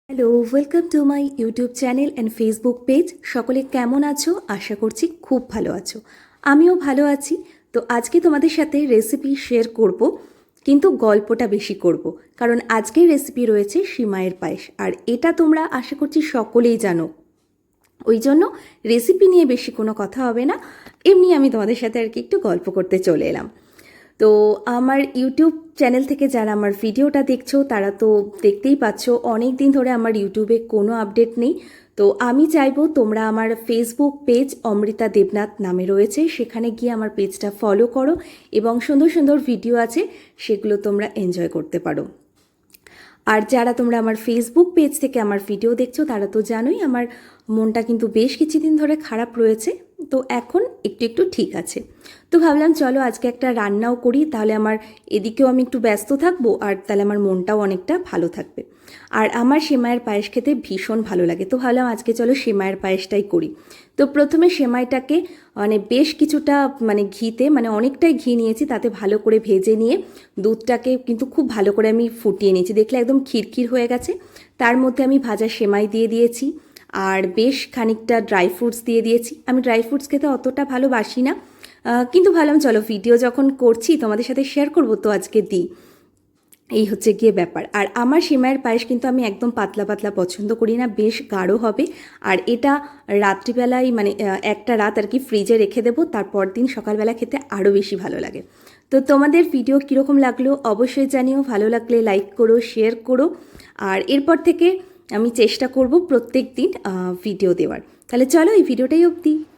Hello, welcome to my YouTube channel and Facebook page. সকলে কেমন আছো? আশা করছি খুব ভালো আছো। আমিও ভালো আছি। তো আজকে তোমাদের সাথে রেসিপি শেয়ার করব, কিন্তু গল্পটা বেশি করব, কারণ আজকের রেসিপি রয়েছে সিমাইয়ের পায়েস। আর এটা তোমরা আশা করছি সকলেই জানো, ওই জন্য রেসিপি নিয়ে বেশি কোনো কথা হবে না। এমনি আমি তোমাদের সাথে আর কি একটু গল্প করতে চলে এলাম। তো আমার ইউটিউব চ্যানেল থেকে যারা আমার ভিডিওটা দেখছো তারা তো দেখতেই পাচ্ছ অনেক দিন ধরে আমার ইউটিউবে কোনো আপডেট নেই। তো আমি চাইবো তোমরা আমার ফেসবুক পেজ অমৃতা দেবনাথ নামে রয়েছে, সেখানে গিয়ে আমার পেজটা ফলো করো এবং সুন্দর সুন্দর ভিডিও আছে, সেগুলো তোমরা এনজয় করতে পারো। আর যারা তোমরা আমার ফেসবুক পেজ থেকে আমার ভিডিও দেখছো তারা তো জানোই আমার মনটা কিন্তু বেশ কিছুদিন ধরে খারাপ রয়েছে, তো এখন একটু একটু ঠিক আছে। তো ভাবলাম চলো আজকে একটা রান্নাও করি, তাহলে আমার এদিকেও আমি একটু ব্যস্ত থাকবো আর তাহলে আমার মনটাও অনেকটা ভালো থাকবে। আর আমার সেমাইয়ের পায়েস খেতে ভীষণ ভালো লাগে, তো ভাবলাম আজকে চলো সেমাইয়ের পায়েসটাই করি। তো প্রথমে সেমাইটাকে বেশ কিছুটা ঘিতে অনেকটাই ঘি নিয়েছি, তাতে ভালো করে ভেজে নিয়ে দুধটাকে কিন্তু খুব ভালো করে আমি ফুটিয়ে নিয়েছি, দেখলে একদম ক্ষীরক্ষীর হয়ে গেছে। তার মধ্যে আমি ভাজা সেমাই দিয়ে দিয়েছি আর বেশ খানিকটা ড্রাই ফ্রুটস দিয়ে দিয়েছি। আমি ড্রাই ফ্রুটস খেতে অতটা ভালোবাসি না, কিন্তু ভাবলাম চলো ভিডিও যখন করছি তোমাদের সাথে শেয়ার করবো, তো আজকে দিই। এই হচ্ছে গিয়ে ব্যাপার। আর আমার সেমাইয়ের পায়েস কিন্তু আমি একদম পাতলা পাতলা পছন্দ করি না, বেশ গাঢ় হবে। আর এটা রাত্রিবেলায় একটা রাত আর কি ফ্রিজে রেখে দেবো, তারপর দিন সকালবেলা খেতে আরও বেশি ভালো লাগে। তো তোমাদের ভিডিও কীরকম লাগলো অবশ্যই জানিও, ভালো লাগলে লাইক করো, শেয়ার করো। আর এরপর থেকে আমি চেষ্টা করব প্রত্যেক দিন ভিডিও দেওয়ার। তাহলে চলো এই ভিডিওটাই অবধি।